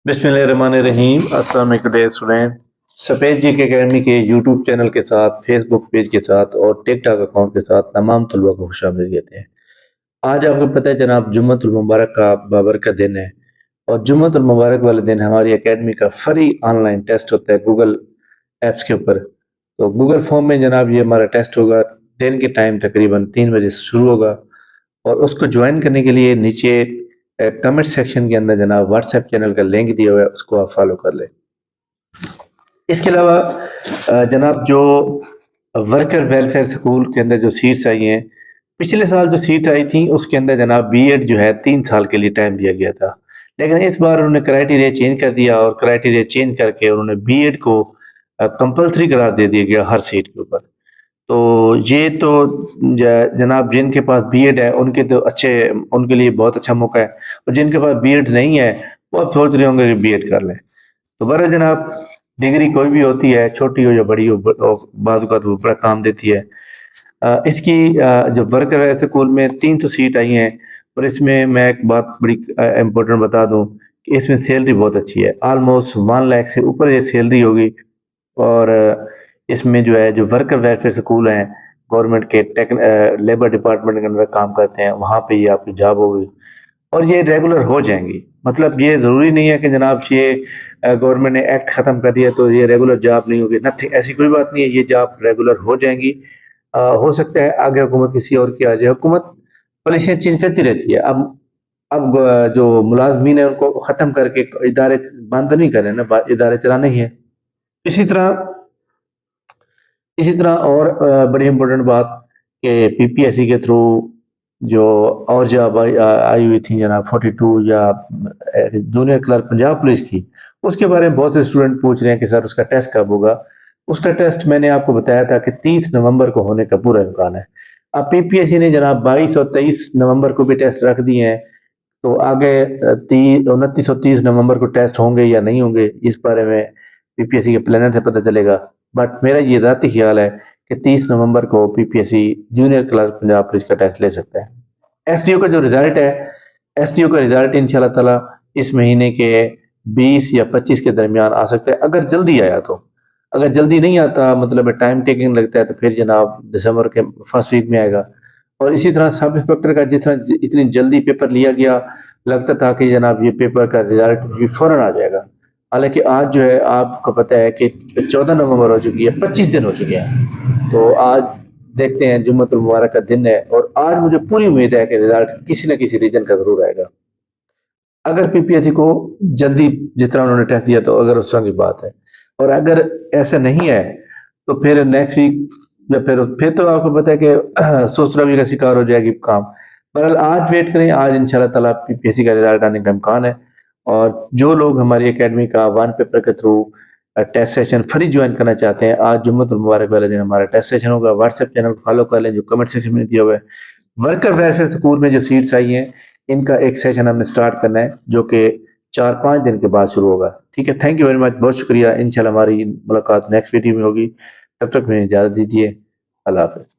बिस्मिल्लाहिर्रहमानिर्रहीम। अस्सलाम वालेकुम डियर स्टूडेंट। सफेद जी के अकेडमी के यूट्यूब चैनल के साथ, फेसबुक पेज के साथ और टिकटॉक अकाउंट के साथ तमाम तलबा को खुशामदीद कहते हैं। आज आपको पता है जनाब, जुम्मतुल मुबारक का बाबरकत दिन है और जुम्मतुल मुबारक वाले दिन हमारी एकेडमी का फ्री ऑनलाइन टेस्ट होता है गूगल एप्स के ऊपर। तो गूगल फॉर्म में जनाब ये हमारा टेस्ट होगा। दिन के टाइम तकरीबन 3 बजे से शुरू होगा और उसको ज्वाइन करने के लिए नीचे कमेंट सेक्शन के अंदर जनाब व्हाट्सएप चैनल का लिंक दिया हुआ है, उसको आप फॉलो कर लें। इसके अलावा जनाब जो वर्कर वेलफेयर स्कूल के अंदर जो सीट्स आई हैं, पिछले साल जो सीट आई थी उसके अंदर जनाब बीएड जो है 3 साल के लिए टाइम दिया गया था, लेकिन इस बार उन्होंने क्राइटेरिया चेंज कर दिया और क्राइटेरिया चेंज करके उन्होंने बीएड को कंपलसरी करार दे दिया गया हर सीट के ऊपर। तो ये तो जनाब जिनके पास बीएड है उनके तो अच्छे, उनके लिए बहुत अच्छा मौका है, और जिनके पास बीएड नहीं है वो अब सोच रहे होंगे कि बीएड कर लें। तो बहरहाल जनाब, डिग्री कोई भी होती है, छोटी हो या बड़ी हो, बाद का तो बड़ा काम देती है। इसकी जो वर्कर है स्कूल में 300 सीट आई हैं, और इसमें मैं एक बात बड़ी इम्पोर्टेंट बता दूं कि इसमें सैलरी बहुत अच्छी है, ऑलमोस्ट 1 लाख से ऊपर ये सैलरी होगी। और इसमें जो है जो वर्कर वेलफेयर स्कूल हैं गवर्नमेंट के लेबर डिपार्टमेंट के अंदर काम करते हैं, वहाँ पे ये आपकी जॉब होगी और ये रेगुलर हो जाएंगी। मतलब ये ज़रूरी नहीं है कि जनाब ये गवर्नमेंट ने एक्ट ख़त्म कर दिया तो ये रेगुलर जॉब नहीं होगी, नथिंग, ऐसी कोई बात नहीं है, ये जॉब रेगुलर हो जाएंगी। हो सकता है आगे हुकूमत किसी और की आ जाए, हुकूमत पॉलिसियाँ चेंज करती रहती है। अब जो मुलाजमीन है उनको ख़त्म करके इदारे बंद नहीं करें ना, इदारे चलाने ही है। इसी तरह इसी तरह और बड़ी इम्पोर्टेंट बात कि पीपीएससी के थ्रू जो और जॉब आई हुई थी जनाब 42 या जूनियर क्लर्क पंजाब पुलिस की, उसके बारे में बहुत से स्टूडेंट पूछ रहे हैं कि सर उसका टेस्ट कब होगा। उसका टेस्ट मैंने आपको बताया था कि 30 नवंबर को होने का पूरा इम्कान है। अब पीपीएससी ने जनाब 22 और 23 नवंबर को भी टेस्ट रख दिए हैं, तो आगे 29 और 30 नवंबर को टेस्ट होंगे या नहीं होंगे, इस बारे में पीपीएससी के प्लानर से पता चलेगा। बट मेरा ये ज़ाती ख्याल है कि 30 नवंबर को PPSC junior clerk Punjab police का टेस्ट ले सकता है। एसटीओ का जो रिजल्ट है, एसटीओ का रिजल्ट इंशाल्लाह ताला इस महीने के 20 या 25 के दरमियान आ सकता है, अगर जल्दी आया तो। अगर जल्दी नहीं आता, मतलब टाइम टेकिंग लगता है, तो फिर जनाब दिसंबर के फर्स्ट वीक में आएगा। और इसी तरह सब इंस्पेक्टर का जिस तरह इतनी जल्दी पेपर लिया गया, लगता था कि जनाब ये पेपर का रिजल्ट भी फौरन आ जाएगा। हालांकि आज जो है आपको पता है कि 14 नवंबर हो चुकी है, 25 दिन हो चुके हैं। तो आज देखते हैं, जुम्मतुल मुबारक का दिन है और आज मुझे पूरी उम्मीद है कि रिजल्ट किसी न किसी रीजन का जरूर आएगा। अगर पीपीएससी को जल्दी जिस तरह उन्होंने टेस्ट दिया तो अगर उस तरह की बात है, और अगर ऐसा नहीं है तो फिर नेक्स्ट वीक या फिर तो आपको पता है कि सोचना का शिकार हो जाएगी काम। बहरहाल आज वेट करें, आज इंशाल्लाह ताला पीपीएससी का रिजल्ट आने का इम्कान है। और जो लोग हमारी एकेडमी का वन पेपर के through test session free join करना चाहते हैं, आज जुम्मतुल मुबारक वाले दिन हमारा टेस्ट सेशन होगा। व्हाट्सएप चैनल को फॉलो कर लें जो कमेंट सेक्शन में दिया हुआ है। वर्कर वेलफेयर स्कूल में जो सीट्स आई हैं, इनका एक सेशन हमने स्टार्ट करना है जो कि 4-5 दिन के बाद शुरू होगा। ठीक है, थैंक यू वेरी मच, बहुत शुक्रिया। इंशाल्लाह हमारी मुलाकात नेक्स्ट वीडियो में होगी, तब तक मुझे इजाज़त दीजिए। अल्लाह हाफ़िज़।